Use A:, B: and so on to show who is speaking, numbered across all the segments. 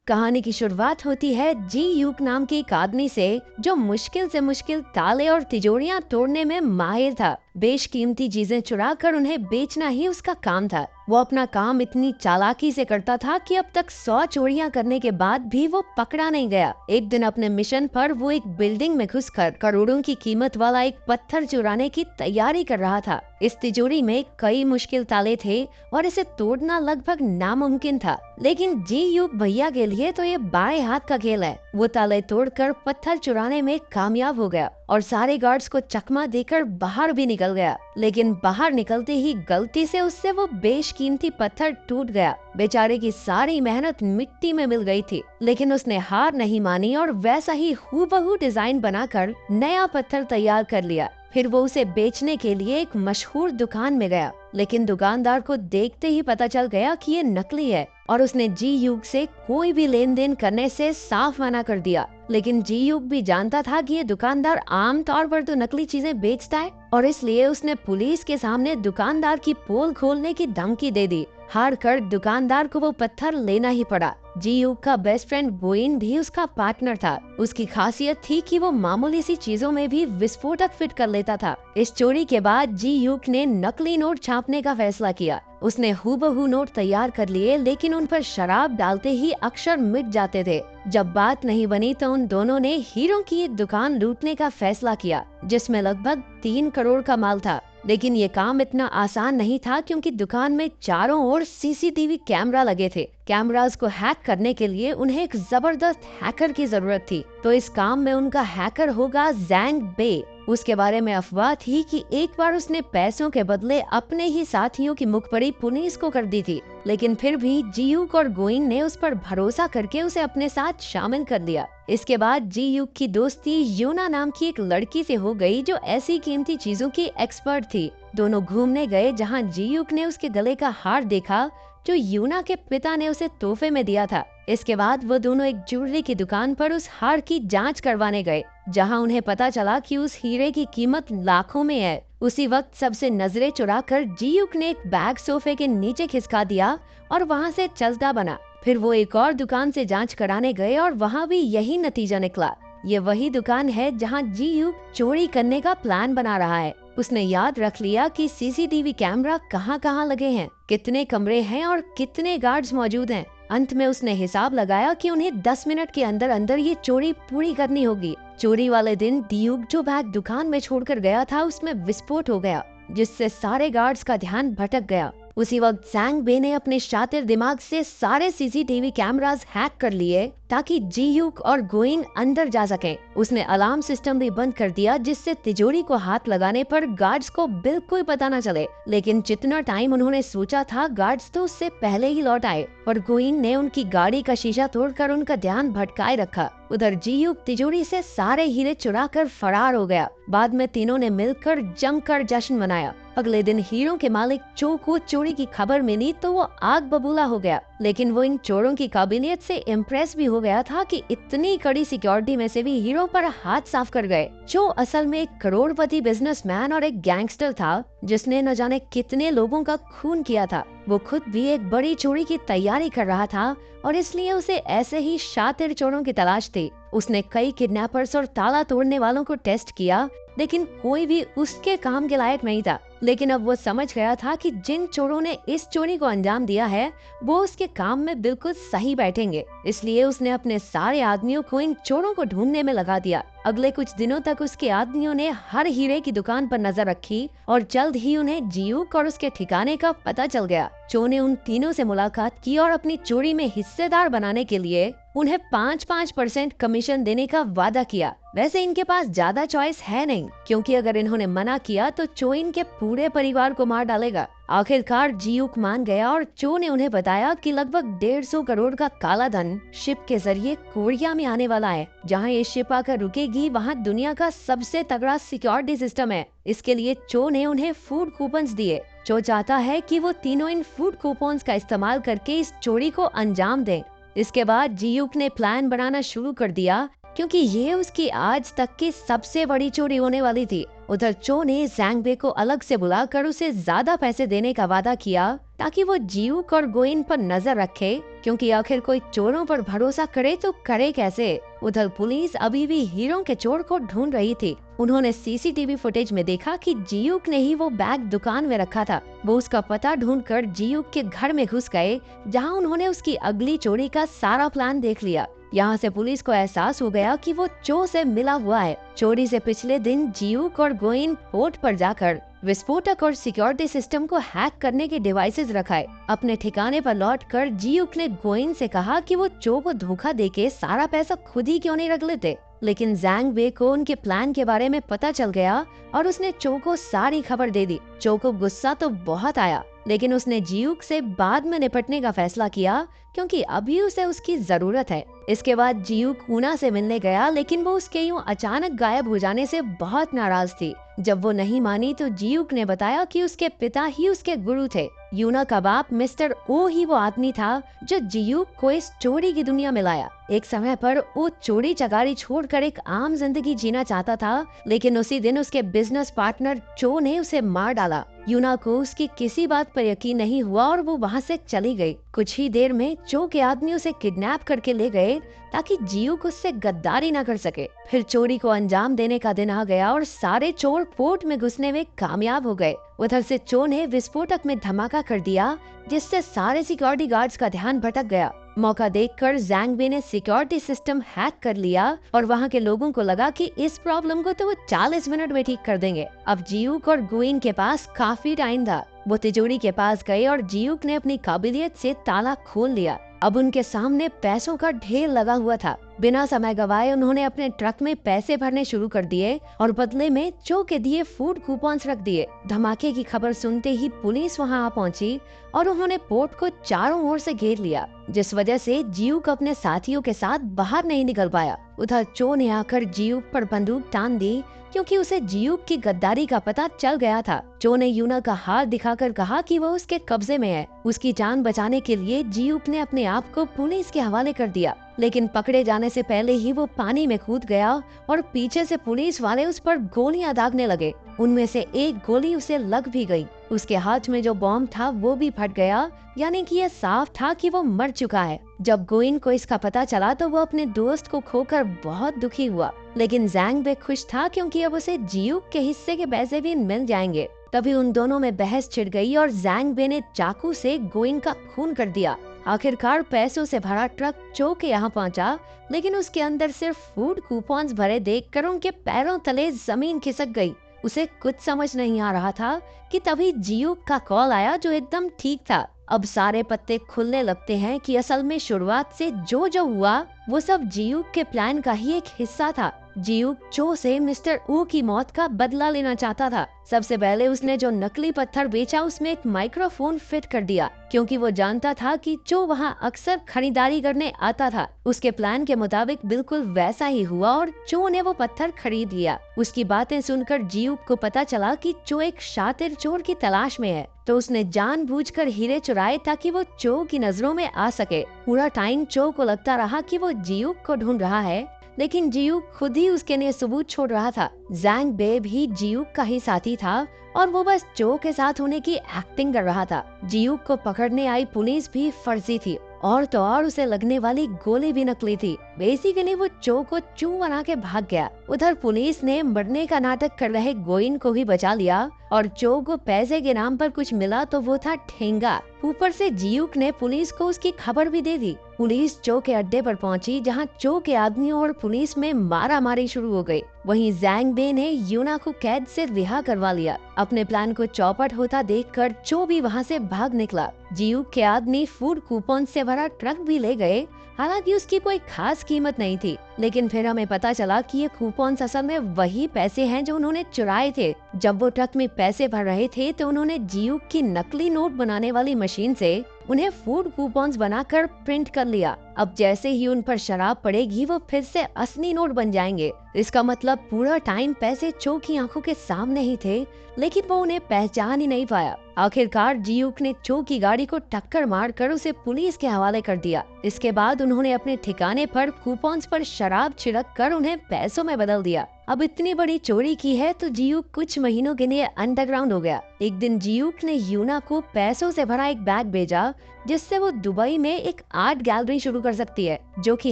A: कहानी की शुरुआत होती है जी यूक नाम के एक आदमी से जो मुश्किल से मुश्किल ताले और तिजोरियां तोड़ने में माहिर था। बेशकीमती चीजें चुरा कर उन्हें बेचना ही उसका काम था। वो अपना काम इतनी चालाकी से करता था कि अब तक 100 चोरियां करने के बाद भी वो पकड़ा नहीं गया। एक दिन अपने मिशन पर वो एक बिल्डिंग में घुसकर करोड़ों की कीमत वाला एक पत्थर चुराने की तैयारी कर रहा था। इस तिजोरी में कई मुश्किल ताले थे और इसे तोड़ना लगभग नामुमकिन था, लेकिन जी यूक भैया के लिए तो ये बाएं हाथ का खेल है। वो ताले तोड़कर पत्थर चुराने में कामयाब हो गया और सारे गार्ड्स को चकमा देकर बाहर भी निकल गया। लेकिन बाहर निकलते ही गलती से उससे वो बेशकीमती पत्थर टूट गया। बेचारे की सारी मेहनत मिट्टी में मिल गई थी, लेकिन उसने हार नहीं मानी और वैसा ही हूबहू डिजाइन बनाकर नया पत्थर तैयार कर लिया। फिर वो उसे बेचने के लिए एक मशहूर दुकान में गया, लेकिन दुकानदार को देखते ही पता चल गया कि ये नकली है और उसने जी यूक से कोई भी लेन देन करने से साफ मना कर दिया। लेकिन जी यूक भी जानता था कि ये दुकानदार आम तौर पर तो नकली चीजें बेचता है और इसलिए उसने पुलिस के सामने दुकानदार की पोल खोलने की धमकी दे दी। हार कर दुकानदार को वो पत्थर लेना ही पड़ा। जी यूक का बेस्ट फ्रेंड गोइन भी उसका पार्टनर था। उसकी खासियत थी कि वो मामूली सी चीजों में भी विस्फोटक फिट कर लेता था। इस चोरी के बाद जी यूक ने नकली नोट छापने का फैसला किया। उसने हूबहू नोट तैयार कर लिए, लेकिन उन पर शराब डालते ही अक्षर मिट जाते थे। जब बात नहीं बनी तो उन दोनों ने हीरो की एक दुकान लूटने का फैसला किया, जिसमें लगभग 3 करोड़ का माल था। लेकिन ये काम इतना आसान नहीं था, क्योंकि दुकान में चारों ओर सीसीटीवी कैमरा लगे थे। कैमरास को हैक करने के लिए उन्हें एक जबरदस्त हैकर की जरूरत थी। तो इस काम में उनका हैकर होगा जैंग बे। उसके बारे में अफवाह थी कि एक बार उसने पैसों के बदले अपने ही साथियों की मुखबरी पुलिस को कर दी थी, लेकिन फिर भी जीयूक और गोइन ने उस पर भरोसा करके उसे अपने साथ शामिल कर लिया। इसके बाद जीयूक की दोस्ती यूना नाम की एक लड़की से हो गई, जो ऐसी कीमती चीजों की एक्सपर्ट थी। दोनों घूमने गए, जहाँ जीयूक ने उसके गले का हार देखा जो यूना के पिता ने उसे तोहफे में दिया था। इसके बाद वो दोनों एक ज्वेलरी की दुकान पर उस हार की जांच करवाने गए, जहां उन्हें पता चला कि उस हीरे की कीमत लाखों में है। उसी वक्त सबसे नजरें चुराकर जीयूक ने एक बैग सोफे के नीचे खिसका दिया और वहां से चलता बना। फिर वो एक और दुकान से जांच कराने गए और वहां भी यही नतीजा निकला। ये वही दुकान है जहां जीयूक चोरी करने का प्लान बना रहा है। उसने याद रख लिया कि सीसीटीवी कैमरा कहाँ-कहाँ लगे हैं, कितने कमरे हैं और कितने गार्ड्स मौजूद हैं। अंत में उसने हिसाब लगाया कि उन्हें 10 मिनट के अंदर अंदर ये चोरी पूरी करनी होगी। चोरी वाले दिन डियूक जो बैग दुकान में छोड़कर गया था, उसमें विस्फोट हो गया, जिससे सारे गार्ड्स का ध्यान भटक गया। उसी वक्त जैंग बे ने अपने शातिर दिमाग से सारे सीसीटीवी कैमरास हैक कर लिए ताकि जीयूक और गोइन अंदर जा सकें। उसने अलार्म सिस्टम भी बंद कर दिया, जिससे तिजोरी को हाथ लगाने पर गार्ड्स को बिल्कुल पता न चले। लेकिन जितना टाइम उन्होंने सोचा था, गार्ड्स तो उससे पहले ही लौट आए और गोइन ने उनकी गाड़ी का शीशा तोड़कर उनका ध्यान भटकाए रखा। उधर जीयूक तिजोरी से सारे हीरे चुरा कर फरार हो गया। बाद में तीनों ने मिलकर जमकर जश्न मनाया। अगले दिन हीरो के मालिक चो को चोरी की खबर मिली तो वो आग बबूला हो गया, लेकिन वो इन चोरों की काबिलियत से इम्प्रेस भी हो गया था कि इतनी कड़ी सिक्योरिटी में से भी हीरो पर हाथ साफ कर गए। चो असल में एक करोड़पति बिजनेसमैन और एक गैंगस्टर था, जिसने न जाने कितने लोगों का खून किया था। वो खुद भी एक बड़ी चोरी की तैयारी कर रहा था और इसलिए उसे ऐसे ही शातिर चोरों की तलाश थी। उसने कई किडनैपर्स और ताला तोड़ने वालों को टेस्ट किया, लेकिन कोई भी उसके काम के लायक नहीं था। लेकिन अब वो समझ गया था कि जिन चोरों ने इस चोरी को अंजाम दिया है, वो उसके काम में बिल्कुल सही बैठेंगे। इसलिए उसने अपने सारे आदमियों को इन चोरों को ढूंढने में लगा दिया। अगले कुछ दिनों तक उसके आदमियों ने हर हीरे की दुकान पर नजर रखी और जल्द ही उन्हें जीयूक और उसके ठिकाने का पता चल गया। चो ने उन तीनों से मुलाकात की और अपनी चोरी में हिस्सेदार बनाने के लिए उन्हें 5-5% कमीशन देने का वादा किया। वैसे इनके पास ज्यादा चॉइस है नहीं, क्योंकि अगर इन्होंने मना किया तो चो इनके पूरे परिवार को मार डालेगा। आखिरकार जीयूक मान गया और चो ने उन्हें बताया कि लगभग 150 करोड़ का काला धन शिप के जरिए कोरिया में आने वाला है। जहां ये शिप आकर रुकेगी, वहां दुनिया का सबसे तगड़ा सिक्योरिटी सिस्टम है। इसके लिए चो ने उन्हें फूड कूपन्स दिए। चो चाहता है कि वो तीनों इन फूड कूपन्स का इस्तेमाल करके इस चोरी को अंजाम दें। इसके बाद जीयूक ने प्लान बनाना शुरू कर दिया, क्योंकि ये उसकी आज तक की सबसे बड़ी चोरी होने वाली थी। उधर चो ने जैंग बे को अलग से बुलाकर उसे ज्यादा पैसे देने का वादा किया ताकि वो जियूक और गोइन पर नजर रखे, क्योंकि आखिर कोई चोरों पर भरोसा करे तो करे कैसे। उधर पुलिस अभी भी हीरो के चोर को ढूंढ रही थी। उन्होंने सीसीटीवी फुटेज में देखा कि जियूक ने ही वो बैग दुकान में रखा था। वो उसका पता ढूंढकर जियूक के घर में घुस गए, जहां उन्होंने उसकी अगली चोरी का सारा प्लान देख लिया। यहाँ से पुलिस को एहसास हो गया कि वो चो से मिला हुआ है। चोरी से पिछले दिन जियूक और गोइन पोर्ट पर जाकर विस्फोटक और सिक्योरिटी सिस्टम को हैक करने के डिवाइसेस रखाए। अपने ठिकाने पर लौटकर जियूक ने गोइन से कहा कि वो चो को धोखा देके सारा पैसा खुद ही क्यों नहीं रख लेते। लेकिन जैंग बे को उनके प्लान के बारे में पता चल गया और उसने चो को सारी खबर दे दी। चो को गुस्सा तो बहुत आया, लेकिन उसने जियूक से बाद में निपटने का फैसला किया, क्योंकि अभी उसे उसकी जरूरत है। इसके बाद जियूक ऊना से मिलने गया, लेकिन वो उसके यूं अचानक गायब हो जाने से बहुत नाराज थी। जब वो नहीं मानी तो जियूक ने बताया कि उसके पिता ही उसके गुरु थे। यूना का बाप मिस्टर ओ ही वो आदमी था जो जियूक को इस चोरी की दुनिया में लाया। एक समय पर वो चोरी चकारी छोड़कर एक आम जिंदगी जीना चाहता था, लेकिन उसी दिन उसके बिजनेस पार्टनर चो ने उसे मार डाला। यूना को उसकी किसी बात पर यकीन नहीं हुआ और वो वहाँ से चली गई। कुछ ही देर में चो के आदमी उसे किडनैप करके ले गए ताकि जियूक उससे गद्दारी न कर सके। फिर चोरी को अंजाम देने का दिन आ गया और सारे चोर पोर्ट में घुसने में कामयाब हो गए। उधर से चो ने विस्फोटक में धमाका कर दिया, जिससे सारे सिक्योरिटी गार्ड्स का ध्यान भटक गया। मौका देखकर जैंग बे ने सिक्योरिटी सिस्टम हैक कर लिया और वहाँ के लोगों को लगा कि इस प्रॉब्लम को तो वो 40 मिनट में ठीक कर देंगे। अब जियूक और गोइन के पास काफी टाइम था। वो तिजोरी के पास गए और जियूक ने अपनी काबिलियत से ताला खोल लिया। अब उनके सामने पैसों का ढेर लगा हुआ था। बिना समय गवाए उन्होंने अपने ट्रक में पैसे भरने शुरू कर दिए और बदले में चो के दिए फूड कूपन्स रख दिए। धमाके की खबर सुनते ही पुलिस वहां आ पहुंची और उन्होंने पोर्ट को चारों ओर से घेर लिया, जिस वजह से जियूक अपने साथियों के साथ बाहर नहीं निकल पाया। उधर चो ने आकर जियूक पर बंदूक तान दी, क्योंकि उसे जियूक की गद्दारी का पता चल गया था। चो ने यूना का हाथ दिखाकर कहा कि वो उसके कब्जे में है। उसकी जान बचाने के लिए जियूक ने अपने आप को पुलिस के हवाले कर दिया, लेकिन पकड़े जाने से पहले ही वो पानी में कूद गया और पीछे से पुलिस वाले उस पर गोलियां दागने लगे। उनमें से एक गोली उसे लग भी गई। उसके हाथ में जो बॉम्ब था वो भी फट गया, यानी कि ये साफ था कि वो मर चुका है। जब गोइन को इसका पता चला तो वो अपने दोस्त को खोकर बहुत दुखी हुआ, लेकिन जैंग बे खुश था क्योंकि अब उसे जियूक के हिस्से के पैसे भी मिल जाएंगे। तभी उन दोनों में बहस छिड़ गई और जैंग बे ने चाकू से गोइन का खून कर दिया। आखिरकार पैसों से भरा ट्रक चो के यहाँ पहुँचा, लेकिन उसके अंदर सिर्फ फूड कूपन्स भरे देखकर उनके पैरों तले जमीन खिसक गई। उसे कुछ समझ नहीं आ रहा था कि तभी जियूक का कॉल आया, जो एकदम ठीक था। अब सारे पत्ते खुलने लगते हैं कि असल में शुरुआत से जो जो हुआ वो सब जियूक के प्लान का ही एक हिस्सा था। जियूक चो से मिस्टर ऊ की मौत का बदला लेना चाहता था। सबसे पहले उसने जो नकली पत्थर बेचा उसमें एक माइक्रोफोन फिट कर दिया, क्योंकि वो जानता था कि चो वहां अक्सर खरीदारी करने आता था। उसके प्लान के मुताबिक बिल्कुल वैसा ही हुआ और चो ने वो पत्थर खरीद लिया। उसकी बातें सुनकर जियूक को पता चला कि चो एक शातिर चोर की तलाश में है, तो उसने जानबूझकर हीरे चुराए ताकि वो चो की नजरों में आ सके। पूरा टाइम चो को लगता रहा कि वो जियूक को ढूंढ रहा है, लेकिन जियूक खुद ही उसके लिए सबूत छोड़ रहा था। जैंग बे भी जियूक का ही साथी था और वो बस चो के साथ होने की एक्टिंग कर रहा था। जियूक को पकड़ने आई पुलिस भी फर्जी थी, और तो और उसे लगने वाली गोली भी नकली थी। बेसिकली वो चो को चू बना के भाग गया। उधर पुलिस ने मरने का नाटक कर रहे गोइन को भी बचा लिया और चो को पैसे के नाम पर कुछ मिला तो वो था ठेंगा। ऊपर से जियूक ने पुलिस को उसकी खबर भी दे दी। पुलिस चो के अड्डे पर पहुंची, जहां चो के आदमियों और पुलिस में मारामारी शुरू हो गई। वहीं जैंग बे ने यूना को कैद से रिहा करवा लिया। अपने प्लान को चौपट होता देखकर चो भी वहां से भाग निकला। जियूक के आदमी फूड कूपन से भरा ट्रक भी ले गए। हालांकि उसकी कोई खास कीमत नहीं थी, लेकिन फिर हमें पता चला कि ये कूपन असल में वही पैसे हैं जो उन्होंने चुराए थे। जब वो ट्रक में पैसे भर रहे थे तो उन्होंने जियूक की नकली नोट बनाने वाली मशीन से उन्हें फूड कूपन्स बनाकर प्रिंट कर लिया अब जैसे ही उन पर शराब पड़ेगी वो फिर से असली नोट बन जाएंगे। इसका मतलब पूरा टाइम पैसे चो की आंखों के सामने ही थे, लेकिन वो उन्हें पहचान ही नहीं पाया। आखिरकार जियूक ने चो की गाड़ी को टक्कर मारकर उसे पुलिस के हवाले कर दिया। इसके बाद उन्होंने अपने ठिकाने पर कूपन्स पर शराब छिड़क कर उन्हें पैसों में बदल दिया। अब इतनी बड़ी चोरी की है तो जियूक कुछ महीनों के लिए अंडरग्राउंड हो गया। एक दिन जियूक ने यूना को पैसों से भरा एक बैग भेजा, जिससे वो दुबई में एक आर्ट गैलरी शुरू कर सकती है, जो कि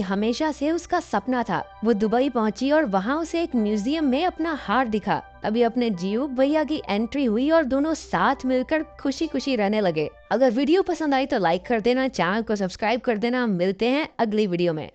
A: हमेशा से उसका सपना था। वो दुबई पहुंची और वहां उसे एक म्यूजियम में अपना हार दिखा। अभी अपने जियूक भैया की एंट्री हुई और दोनों साथ मिलकर खुशी खुशी रहने लगे। अगर वीडियो पसंद आई तो लाइक कर देना, चैनल को सब्सक्राइब कर देना। मिलते हैं अगली वीडियो में।